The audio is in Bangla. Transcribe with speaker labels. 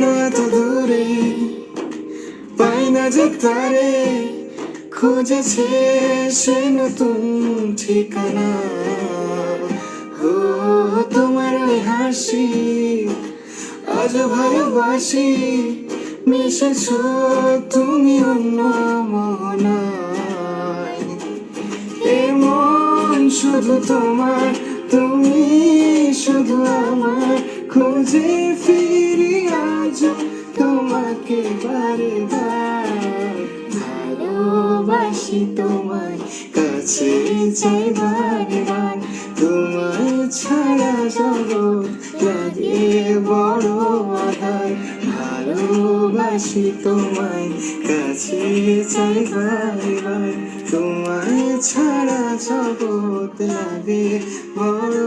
Speaker 1: কেন এত দূরে, পাই না যে তারে, খুঁজেছে সে নতুন ঠিকানা। ও তোমার ওই হাসি আজ ভালোবাসি, মিশেছ তুমি অন্য মোহনায়। এমন শুধু তোমার, তুমি শুধু আমার, খুঁজে ফিরি আজ তোমাকে বারে বার। ভালোবাসি তোমায়, কাছে চাই বারে বার, তোমায় ছাড়া জগৎ লাগে বড় আধার। ভালোবাসি তোমায়, কাছে চাই বারে বার, তোমায় ছাড়া জগৎ লাগে বড়